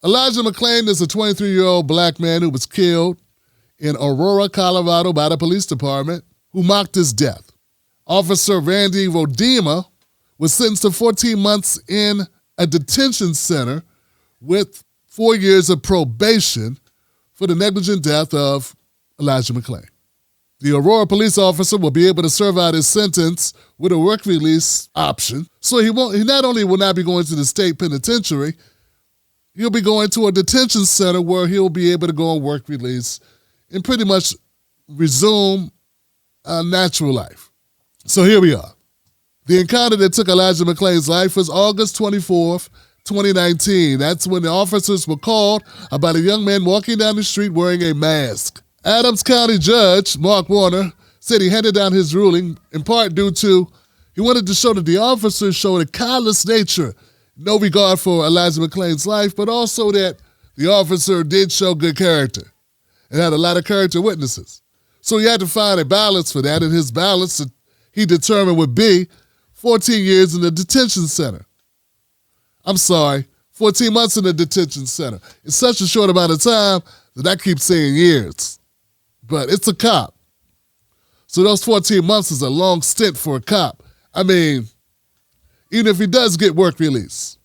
Elijah McClain is a 23-year-old black man who was killed in Aurora, Colorado by the police department who mocked his death. Officer Randy Rodema was sentenced to 14 months in a detention center with 4 years of probation for the negligent death of Elijah McClain. The Aurora police officer will be able to serve out his sentence with a work release option. So he not only will not be going to the state penitentiary, he'll be going to a detention center where he'll be able to go on work release and pretty much resume a natural life. So here we are. The encounter that took Elijah McClain's life was August 24th, 2019. That's when the officers were called about a young man walking down the street wearing a mask. Adams County Judge Mark Warner said he handed down his ruling in part due to he wanted to show that the officers showed a callous nature, no regard for Elijah McClain's life, but also that the officer did show good character and had a lot of character witnesses. So he had to find a balance for that, and his balance that he determined would be 14 years in the detention center. 14 months in the detention center. It's such a short amount of time that I keep saying years. But it's a cop. So those 14 months is a long stint for a cop. I mean, even if he does get work release.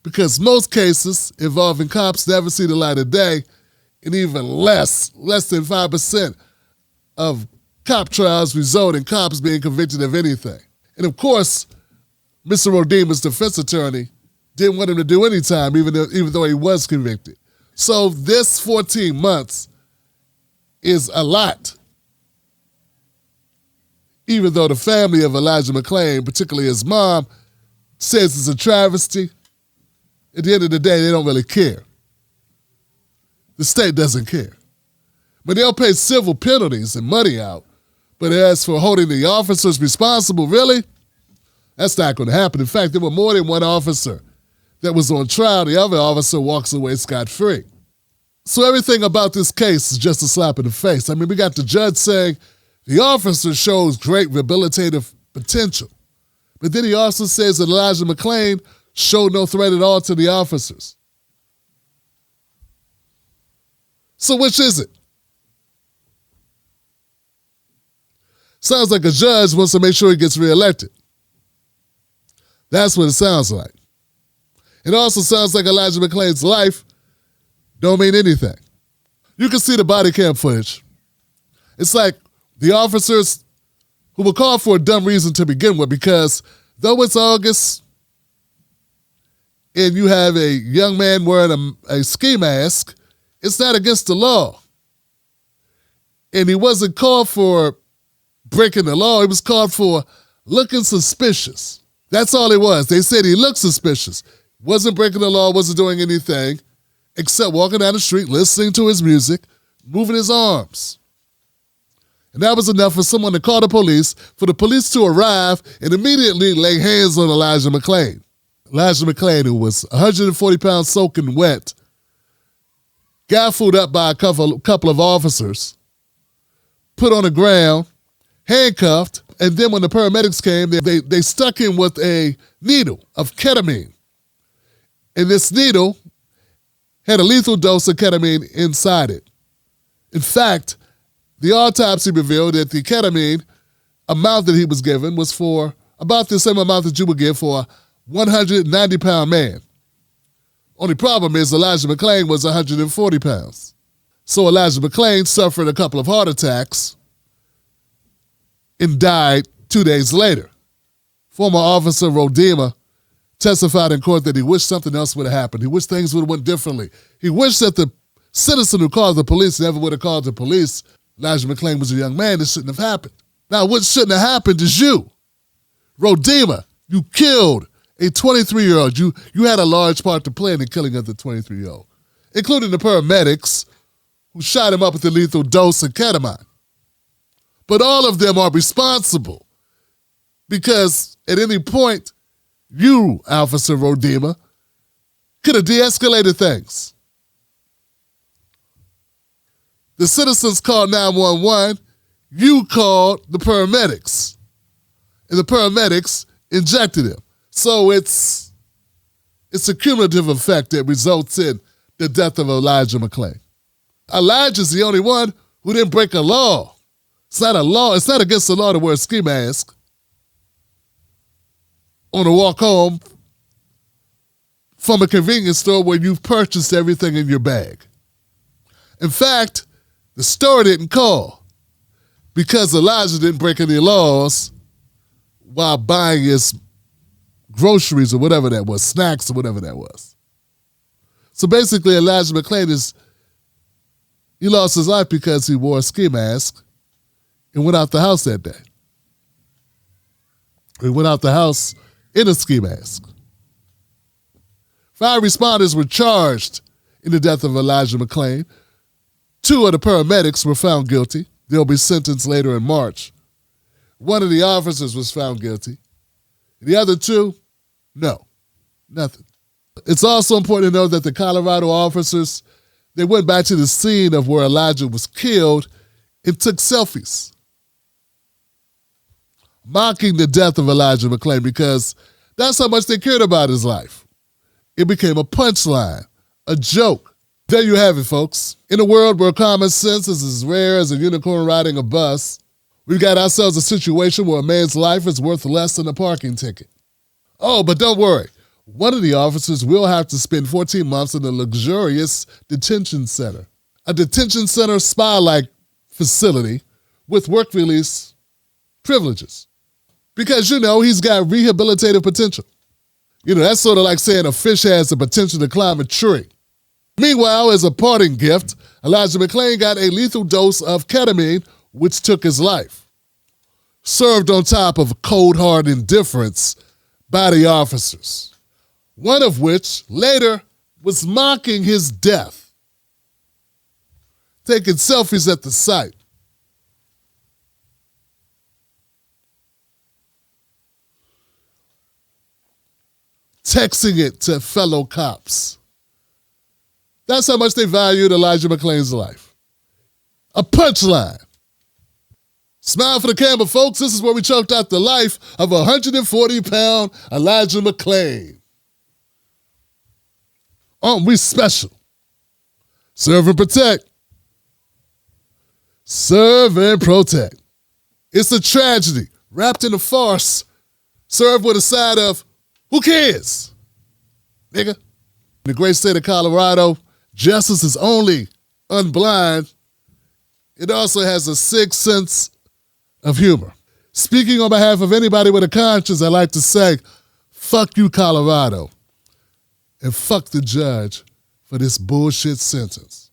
Because most cases involving cops never see the light of day, and even less than 5% of cop trials result in cops being convicted of anything. And of course, Mr. Rodema's defense attorney didn't want him to do any time, even though he was convicted. So this 14 months is a lot. Even though the family of Elijah McClain, particularly his mom, says it's a travesty, at the end of the day, they don't really care. The state doesn't care. But they'll pay civil penalties and money out. But as for holding the officers responsible, really, that's not going to happen. In fact, there were more than one officer that was on trial. The other officer walks away scot-free. So everything about this case is just a slap in the face. I mean, we got the judge saying the officer shows great rehabilitative potential. But then he also says that Elijah McClain showed no threat at all to the officers. So which is it? Sounds like a judge wants to make sure he gets reelected. That's what it sounds like. It also sounds like Elijah McClain's life don't mean anything. You can see the body cam footage. It's like the officers who were called for a dumb reason to begin with, because though it's August and you have a young man wearing a ski mask, it's not against the law. And he wasn't called for breaking the law. He was called for looking suspicious. That's all it was. They said he looked suspicious. Wasn't breaking the law, wasn't doing anything except walking down the street, listening to his music, moving his arms. And that was enough for someone to call the police, for the police to arrive and immediately lay hands on Elijah McClain. Elijah McClain, who was 140 pounds soaking wet, gaffled up by a couple of officers, put on the ground, handcuffed, and then when the paramedics came, they stuck him with a needle of ketamine. And this needle had a lethal dose of ketamine inside it. In fact, the autopsy revealed that the ketamine amount that he was given was for about the same amount that you would give for a 190-pound man. Only problem is Elijah McClain was 140 pounds. So Elijah McClain suffered a couple of heart attacks and died 2 days later. Former Officer Rodema testified in court that he wished something else would have happened. He wished things would have went differently. He wished that the citizen who called the police never would have called the police. Elijah McClain was a young man. This shouldn't have happened. Now, what shouldn't have happened is you. Rodema, you killed a 23-year-old. You had a large part to play in the killing of the 23-year-old, including the paramedics who shot him up with a lethal dose of ketamine. But all of them are responsible because at any point, you, Officer Rodema, could have de-escalated things. The citizens called 911. You called the paramedics. And the paramedics injected him. So it's It's a cumulative effect that results in the death of Elijah McClain. Elijah's the only one who didn't break a law. It's not a law. It's not against the law to wear a ski mask on a walk home from a convenience store where you've purchased everything in your bag. In fact, the store didn't call because Elijah didn't break any laws while buying his groceries or whatever that was, snacks or whatever that was. So basically, Elijah McClain he lost his life because he wore a ski mask and went out the house that day. He went out the house in a ski mask. 5 responders were charged in the death of Elijah McClain. 2 of the paramedics were found guilty. They'll be sentenced later in March. 1 of the officers was found guilty. The other 2, no, nothing. It's also important to know that the Colorado officers, they went back to the scene of where Elijah was killed and took selfies, mocking the death of Elijah McClain because that's how much they cared about his life. It became a punchline, a joke. There you have it, folks. In a world where common sense is as rare as a unicorn riding a bus, we've got ourselves a situation where a man's life is worth less than a parking ticket. Oh, but don't worry. One of the officers will have to spend 14 months in a luxurious detention center. A detention center spa-like facility with work release privileges. Because, he's got rehabilitative potential. That's sort of like saying a fish has the potential to climb a tree. Meanwhile, as a parting gift, Elijah McClain got a lethal dose of ketamine, which took his life. Served on top of cold hard indifference by the officers. One of which later was mocking his death, taking selfies at the site. Texting it to fellow cops. That's how much they valued Elijah McClain's life. A punchline. Smile for the camera, folks. This is where we choked out the life of 140-pound Elijah McClain. Aren't we special? Serve and protect. Serve and protect. It's a tragedy wrapped in a farce, served with a side of, who cares? Nigga. In the great state of Colorado, justice is only unblind. It also has a sixth sense of humor. Speaking on behalf of anybody with a conscience, I'd like to say, fuck you, Colorado. And fuck the judge for this bullshit sentence.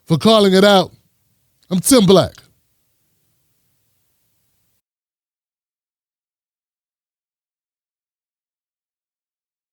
For calling it out, I'm Tim Black.